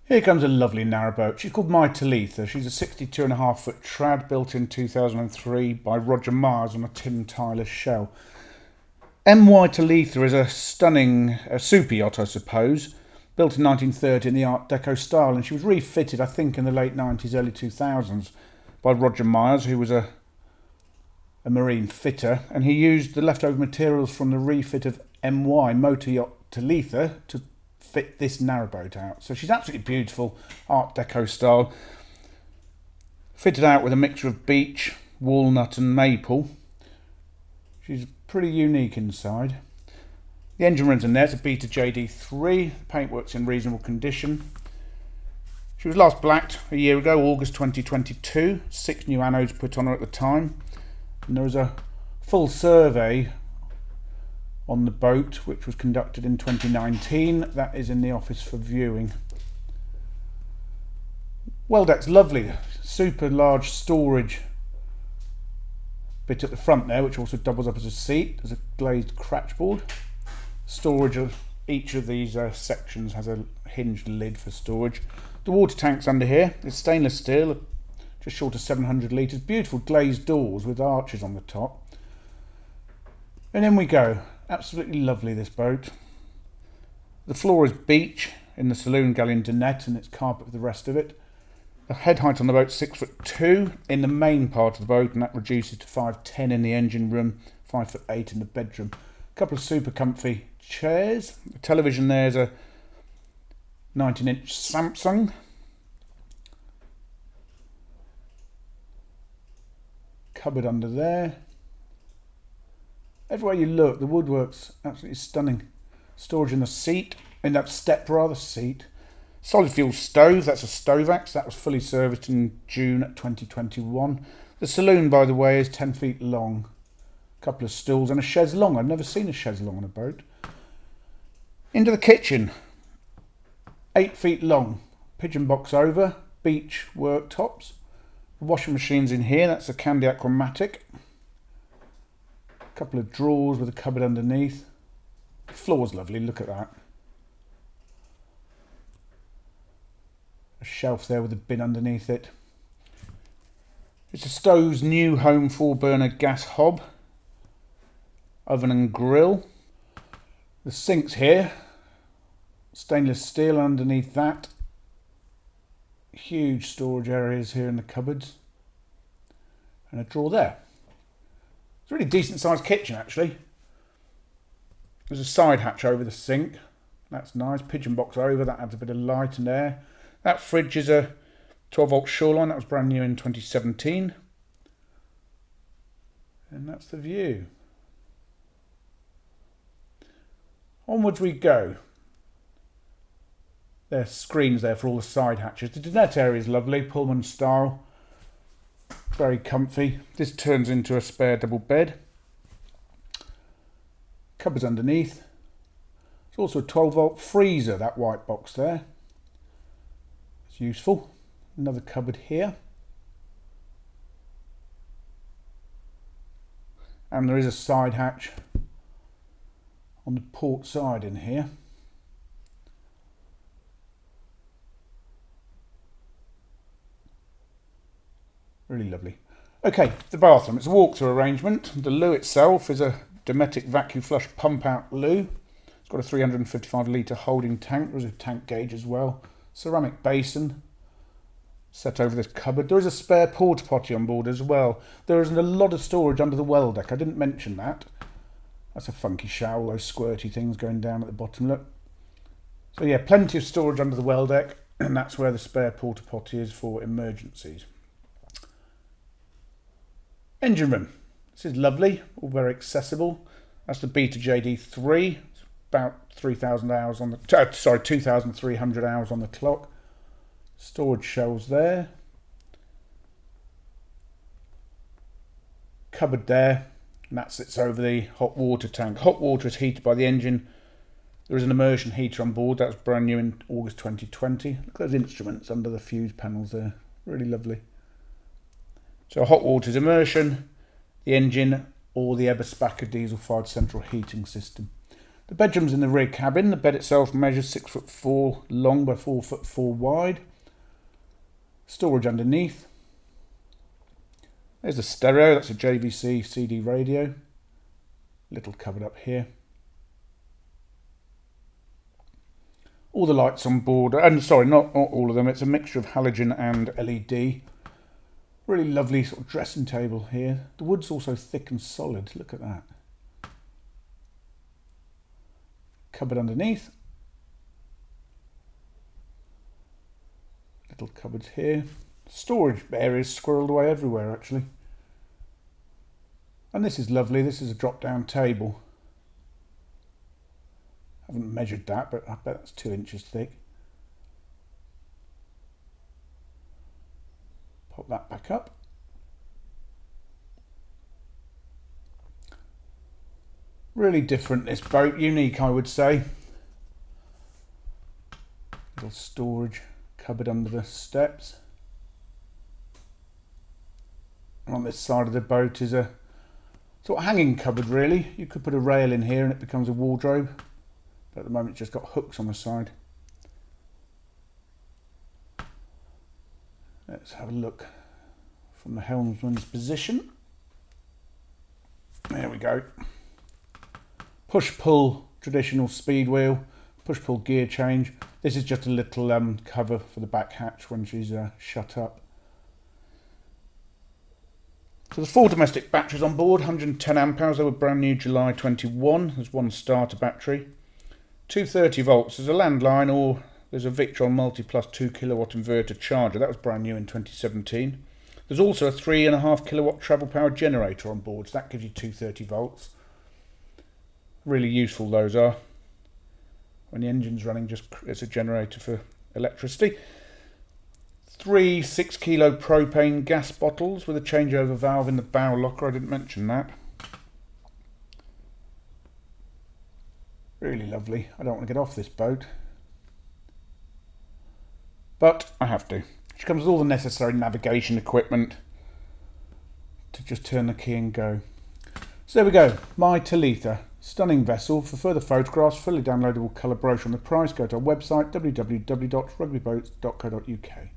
Here comes a lovely narrowboat. She's called my Talitha. She's a 62.5-foot trad built in 2003 by Roger Myers on a Tim Tyler shell. My Talitha is a stunning super yacht, I suppose, built in 1930 in the Art Deco style, and she was refitted, I think, in the late 90s, early 2000s by Roger Myers, who was a marine fitter, and he used the leftover materials from the refit of MY motor yacht Talitha to fit this narrowboat out. So she's absolutely beautiful, Art Deco style, fitted out with a mixture of beech, walnut and maple. She's pretty unique inside. The engine room's in there. It's a Beta JD3. The paintwork's in reasonable condition. She was last blacked a year ago, August 2022. 6 new anodes put on her at the time. And there was a full survey on the boat, which was conducted in 2019. That is in the office for viewing. Well deck's lovely. Super large storage bit at the front there, which also doubles up as a seat. There's a glazed cratchboard. Storage of each of these sections has a hinged lid for storage. The water tank's under here. It's stainless steel, just short of 700 litres. Beautiful glazed doors with arches on the top. And in we go. Absolutely lovely, this boat. The floor is beech in the Saloon galleon dinette, and it's carpet for the rest of it. The head height on the boat 6'2" in the main part of the boat, and that reduces to 5'10" in the engine room, 5'8" in the bedroom. A couple of super comfy chairs. The television there is a 19-inch Samsung. Cupboard under there. Everywhere you look, the woodwork's absolutely stunning. Storage in the seat, in that step rather, seat. Solid fuel stove, that's a Stovax. That was fully serviced in June 2021. The saloon, by the way, is 10 feet long. A couple of stools and a chaise longue. I've never seen a chaise longue on a boat. Into the kitchen. 8 feet long. Pigeon box over. Beech worktops. The washing machine's in here. That's a Candy Aquamatic. A couple of drawers with a cupboard underneath. The floor's lovely. Look at that. A shelf there with a bin underneath it. It's a Stowe's new home 4-burner gas hob. Oven and grill. The sink's here. Stainless steel underneath that. Huge storage areas here in the cupboards. And a drawer there. It's a really decent sized kitchen, actually. There's a side hatch over the sink. That's nice. Pigeon box over. That adds a bit of light and air. That fridge is a 12-volt Shoreline. That was brand new in 2017. And that's the view. Onwards we go. There's screens there for all the side hatches. The dinette area is lovely, Pullman style. Very comfy. This turns into a spare double bed. Cupboards underneath. There's also a 12-volt freezer, that white box there. It's useful. Another cupboard here. And there is a side hatch on the port side in here. Really lovely. Okay, the bathroom. It's a walk-through arrangement. The loo itself is a Dometic vacuum flush pump-out loo. It's got a 355 litre holding tank. There's a tank gauge as well. Ceramic basin set over this cupboard. There is a spare porta potty on board as well. There is a lot of storage under the well deck. I didn't mention that. That's a funky shower, all those squirty things going down at the bottom. Look. So yeah, plenty of storage under the well deck, and that's where the spare porta potty is for emergencies. Engine room. This is lovely, all very accessible. That's the Beta JD3. It's about 3,000 hours on the 2,300 hours on the clock. Storage shelves there. Cupboard there. And that sits over the hot water tank. Hot water is heated by the engine. There is an immersion heater on board. That was brand new in August 2020. Look at those instruments under the fuse panels there. Really lovely. So hot water is immersion, the engine, or the Eberspacher diesel-fired central heating system. The bedroom's in the rear cabin. The bed itself measures 6'4" long by 4'4" wide. Storage underneath. There's the stereo, that's a JVC CD radio. Little cupboard up here. All the lights on board, and sorry, not all of them, it's a mixture of halogen and LED. Really lovely sort of dressing table here. The wood's also thick and solid, look at that. Cupboard underneath. Little cupboards here. Storage areas squirreled away everywhere actually. And this is lovely, this is a drop down table. Haven't measured that, but I bet that's 2 inches thick. Pop that back up. Really different, this boat, unique I would say. Little storage cupboard under the steps. And on this side of the boat is a sort of hanging cupboard really. You could put a rail in here and it becomes a wardrobe. But at the moment it's just got hooks on the side. Let's have a look from the helmsman's position. There we go. Push-pull traditional speed wheel, push-pull gear change. This is just a little cover for the back hatch when she's shut up. So there's 4 domestic batteries on board, 110 amp hours. They were brand new July 21. There's 1 starter battery. 230 volts. There's a landline, or there's a Victron Multi Plus 2 kilowatt inverter charger. That was brand new in 2017. There's also a 3.5 kilowatt travel power generator on board. So that gives you 230 volts. Really useful those are. When the engine's running, just it's a generator for electricity. 3 6 kilo propane gas bottles with a changeover valve in the bow locker. I didn't mention that. Really lovely. I don't want to get off this boat, but I have to. She comes with all the necessary navigation equipment to just turn the key and go. So there we go, my Talitha. Stunning vessel. For further photographs, fully downloadable colour brochure on the price, go to our website www.rugbyboats.co.uk.